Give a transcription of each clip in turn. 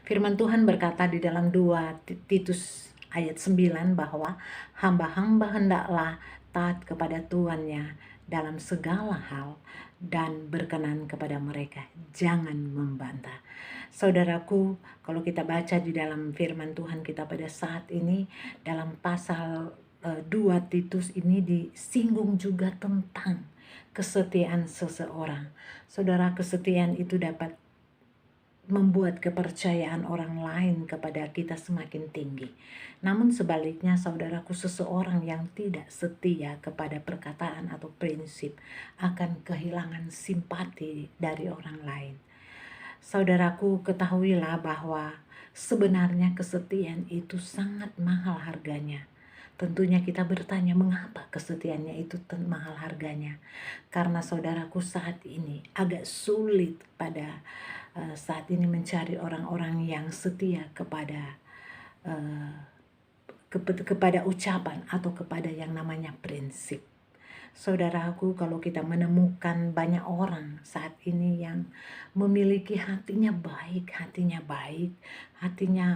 Firman Tuhan berkata di dalam 2 Titus ayat 9 bahwa hamba-hamba hendaklah taat kepada tuannya dalam segala hal dan berkenan kepada mereka. Jangan membantah. Saudaraku, kalau kita baca di dalam firman Tuhan kita pada saat ini, dalam pasal 2 Titus ini disinggung juga tentang kesetiaan seseorang. Saudara, kesetiaan itu dapat membuat kepercayaan orang lain kepada kita semakin tinggi. Namun sebaliknya, saudaraku, seseorang yang tidak setia kepada perkataan atau prinsip akan kehilangan simpati dari orang lain. Saudaraku, ketahuilah bahwa sebenarnya kesetiaan itu sangat mahal harganya. Tentunya kita bertanya mengapa kesetiaannya itu mahal harganya. Karena saudaraku, saat ini agak sulit pada saat ini mencari orang-orang yang setia kepada kepada ucapan atau kepada yang namanya prinsip. Saudaraku, kalau kita menemukan banyak orang saat ini yang memiliki hatinya baik, hatinya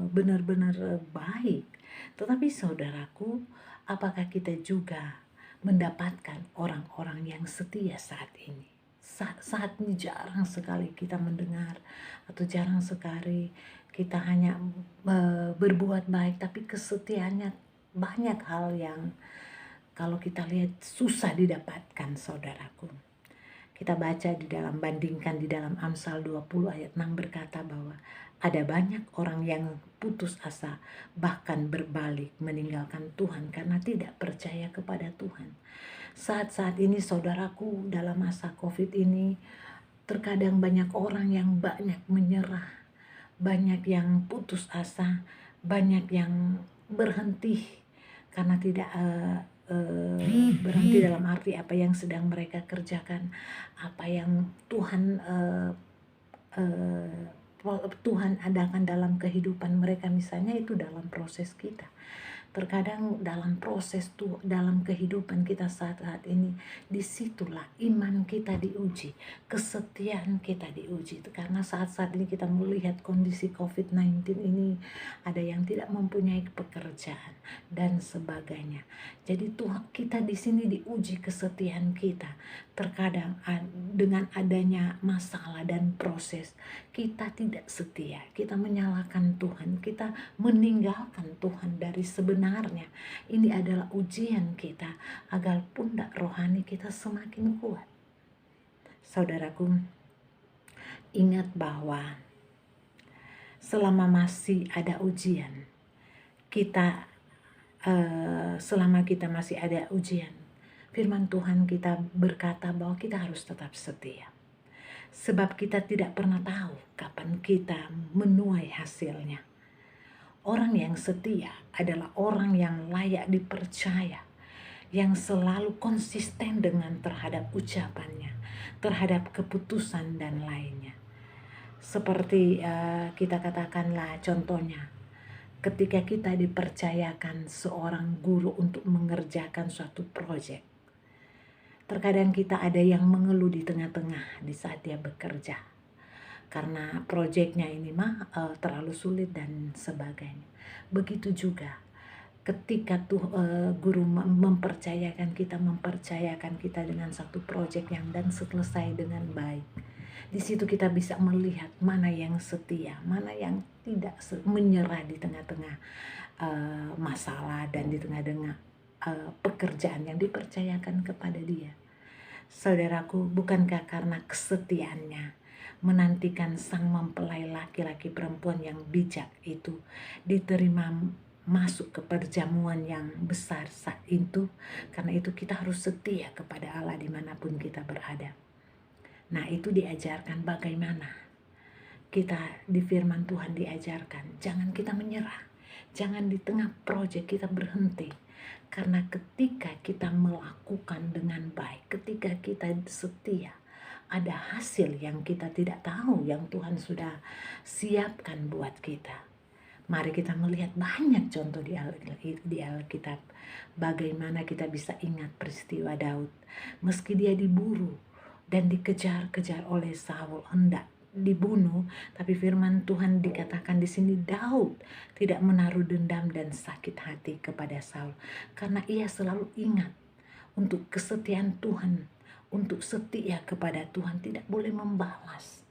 benar-benar baik. Tetapi saudaraku, apakah kita juga mendapatkan orang-orang yang setia saat ini? Saat ini jarang sekali kita mendengar, atau jarang sekali kita hanya berbuat baik, tapi kesetiaannya banyak hal yang kalau kita lihat susah didapatkan, saudaraku. Kita baca bandingkan di dalam Amsal 20 ayat 6 berkata bahwa ada banyak orang yang putus asa, bahkan berbalik meninggalkan Tuhan karena tidak percaya kepada Tuhan. Saat-saat ini saudaraku, dalam masa COVID ini, terkadang banyak orang yang banyak menyerah, banyak yang putus asa, banyak yang berhenti karena tidak berhenti dalam arti apa yang sedang mereka kerjakan, apa yang Tuhan adakan dalam kehidupan mereka. Misalnya itu dalam proses kita. Terkadang dalam proses dalam kehidupan kita saat ini, disitulah iman kita diuji, kesetiaan kita diuji. Karena saat-saat ini kita melihat kondisi COVID-19 ini, ada yang tidak mempunyai pekerjaan dan sebagainya. Jadi Tuhan, kita di sini diuji kesetiaan kita. Terkadang dengan adanya masalah dan proses, kita tidak setia, kita menyalahkan Tuhan, kita meninggalkan Tuhan dari sebenarnya. Ini adalah ujian kita agar pundak rohani kita semakin kuat. Saudaraku, ingat bahwa selama masih ada ujian, selama kita masih ada ujian, firman Tuhan kita berkata bahwa kita harus tetap setia. Sebab kita tidak pernah tahu kapan kita menuai hasilnya. Orang yang setia adalah orang yang layak dipercaya, yang selalu konsisten terhadap ucapannya, terhadap keputusan dan lainnya. Seperti kita katakanlah contohnya, ketika kita dipercayakan seorang guru untuk mengerjakan suatu proyek, terkadang kita ada yang mengeluh di tengah-tengah di saat dia bekerja, karena proyeknya ini terlalu sulit dan sebagainya. Begitu juga ketika guru mempercayakan kita dengan satu proyek yang dan selesai dengan baik. Di situ kita bisa melihat mana yang setia, mana yang tidak menyerah di tengah-tengah masalah dan di tengah-tengah pekerjaan yang dipercayakan kepada dia. Saudaraku, bukankah karena kesetiaannya menantikan sang mempelai laki-laki perempuan yang bijak itu diterima masuk ke perjamuan yang besar saat itu? Karena itu kita harus setia kepada Allah dimanapun kita berada. Nah, itu diajarkan bagaimana kita di firman Tuhan diajarkan. Jangan kita menyerah. Jangan di tengah proyek kita berhenti. Karena ketika kita melakukan dengan baik, ketika kita setia, ada hasil yang kita tidak tahu yang Tuhan sudah siapkan buat kita. Mari kita melihat banyak contoh di Alkitab. Bagaimana kita bisa ingat peristiwa Daud. Meski dia diburu dan dikejar-kejar oleh Saul, hendak dibunuh, tapi firman Tuhan dikatakan di sini Daud tidak menaruh dendam dan sakit hati kepada Saul karena ia selalu ingat untuk kesetiaan Tuhan, untuk setia kepada Tuhan, tidak boleh membalas.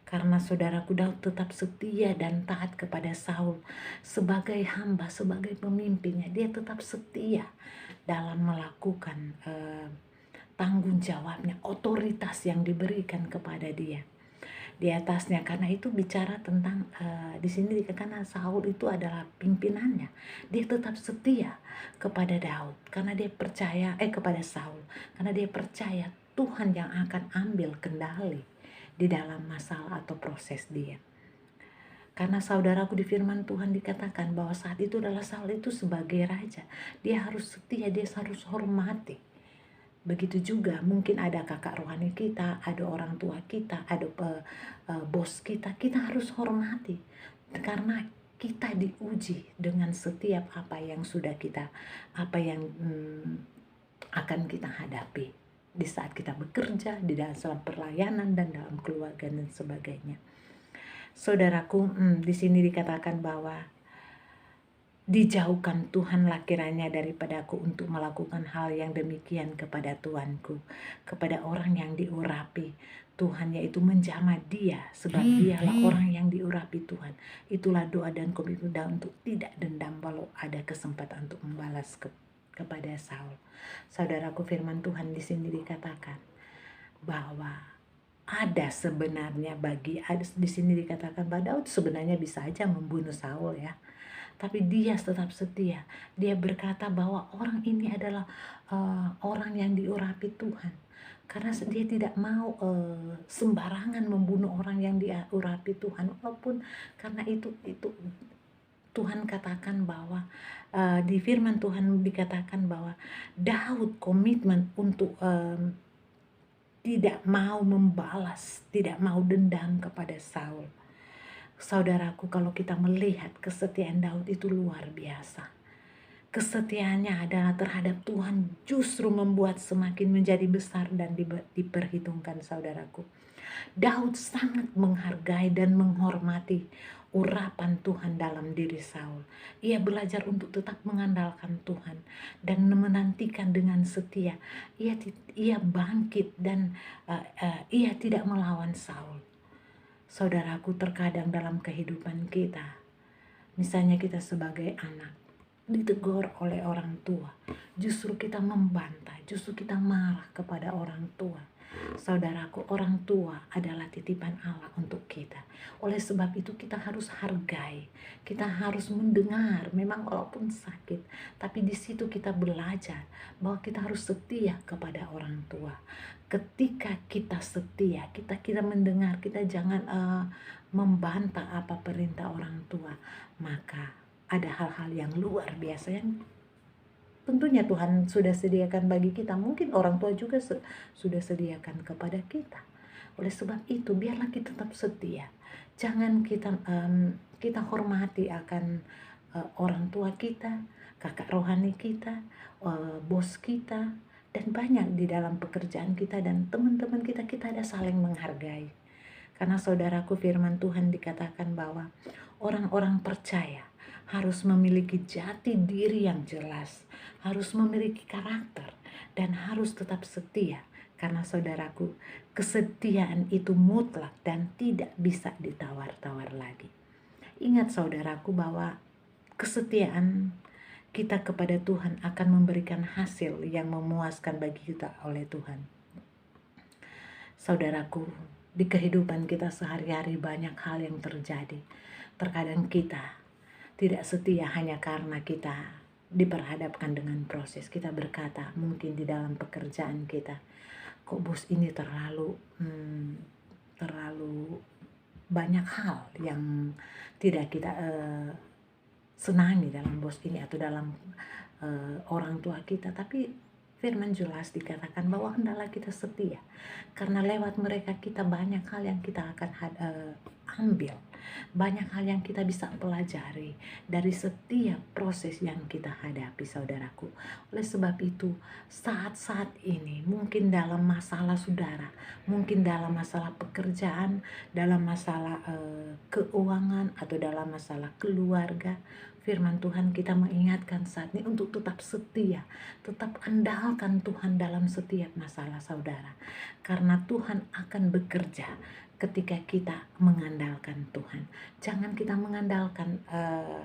Karena saudaraku Daud tetap setia dan taat kepada Saul sebagai hamba, sebagai pemimpinnya, dia tetap setia dalam melakukan tanggung jawabnya, otoritas yang diberikan kepada dia di atasnya. Karena itu bicara tentang di sini dikatakan Saul itu adalah pimpinannya, dia tetap setia kepada Daud karena dia percaya kepada Saul karena dia percaya Tuhan yang akan ambil kendali di dalam masalah atau proses dia. Karena saudaraku di firman Tuhan dikatakan bahwa saat itu adalah Saul itu sebagai raja, dia harus setia, dia harus hormati. Begitu juga mungkin ada kakak rohani kita, ada orang tua kita, ada bos kita, kita harus hormati karena kita diuji dengan setiap apa yang sudah kita, apa yang akan kita hadapi di saat kita bekerja, di dalam pelayanan dan dalam keluarga dan sebagainya. Saudaraku, di sini dikatakan bahwa dijauhkan Tuhanlah kiranya daripadaku untuk melakukan hal yang demikian kepada Tuanku, kepada orang yang diurapi Tuhan, yaitu menjamah dia, sebab dialah orang yang diurapi Tuhan. Itulah doa dan komitmen Daud untuk tidak dendam walau ada kesempatan untuk membalas kepada Saul. Saudaraku, firman Tuhan di sini dikatakan bahwa ada sebenarnya di sini dikatakan bahwa Daud sebenarnya bisa aja membunuh Saul ya, tapi dia tetap setia. Dia berkata bahwa orang ini adalah orang yang diurapi Tuhan, karena dia tidak mau sembarangan membunuh orang yang diurapi Tuhan, walaupun karena itu Tuhan katakan bahwa di firman Tuhan dikatakan bahwa Daud komitmen untuk tidak mau membalas, tidak mau dendam kepada Saul. Saudaraku, kalau kita melihat kesetiaan Daud itu luar biasa. Kesetiaannya adalah terhadap Tuhan justru membuat semakin menjadi besar dan diperhitungkan, saudaraku. Daud sangat menghargai dan menghormati urapan Tuhan dalam diri Saul. Ia belajar untuk tetap mengandalkan Tuhan dan menantikan dengan setia. Ia bangkit dan ia tidak melawan Saul. Saudaraku, terkadang dalam kehidupan kita, misalnya kita sebagai anak ditegur oleh orang tua, justru kita membantah, justru kita marah kepada orang tua. Saudaraku, orang tua adalah titipan Allah untuk kita. Oleh sebab itu kita harus hargai, kita harus mendengar, memang walaupun sakit, tapi di situ kita belajar bahwa kita harus setia kepada orang tua. Ketika kita setia, kita mendengar, kita jangan membantah apa perintah orang tua, maka ada hal-hal yang luar biasa yang tentunya Tuhan sudah sediakan bagi kita. Mungkin orang tua juga sudah sediakan kepada kita. Oleh sebab itu, biarlah kita tetap setia. Jangan kita hormati akan orang tua kita, kakak rohani kita, bos kita, dan banyak di dalam pekerjaan kita dan teman-teman kita ada saling menghargai. Karena saudaraku, firman Tuhan dikatakan bahwa orang-orang percaya harus memiliki jati diri yang jelas, harus memiliki karakter, dan harus tetap setia. Karena saudaraku, kesetiaan itu mutlak dan tidak bisa ditawar-tawar lagi. Ingat saudaraku bahwa kesetiaan kita kepada Tuhan akan memberikan hasil yang memuaskan bagi kita oleh Tuhan. Saudaraku, di kehidupan kita sehari-hari banyak hal yang terjadi. Terkadang kita tidak setia hanya karena kita diperhadapkan dengan proses. Kita berkata mungkin di dalam pekerjaan kita, kok bos ini terlalu banyak hal yang tidak kita senangi dalam bos ini atau dalam orang tua kita. Tapi firman jelas dikatakan bahwa hendaklah kita setia, karena lewat mereka kita banyak hal yang kita akan ambil. Banyak hal yang kita bisa pelajari dari setiap proses yang kita hadapi, saudaraku. Oleh sebab itu, saat-saat ini mungkin dalam masalah saudara, mungkin dalam masalah pekerjaan, dalam masalah keuangan, atau dalam masalah keluarga, firman Tuhan kita mengingatkan saat ini untuk tetap setia, tetap andalkan Tuhan dalam setiap masalah saudara. Karena Tuhan akan bekerja ketika kita mengandalkan Tuhan. Jangan kita mengandalkan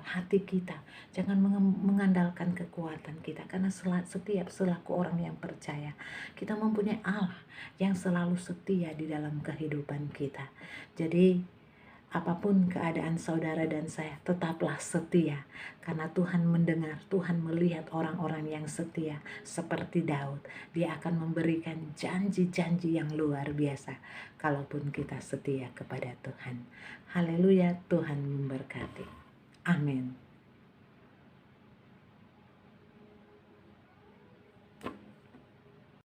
hati kita, jangan mengandalkan kekuatan kita. Karena setiap selaku orang yang percaya, kita mempunyai Allah yang selalu setia di dalam kehidupan kita. Jadi apapun keadaan saudara dan saya, tetaplah setia. Karena Tuhan mendengar, Tuhan melihat orang-orang yang setia seperti Daud. Dia akan memberikan janji-janji yang luar biasa kalaupun kita setia kepada Tuhan. Haleluya, Tuhan memberkati. Amin.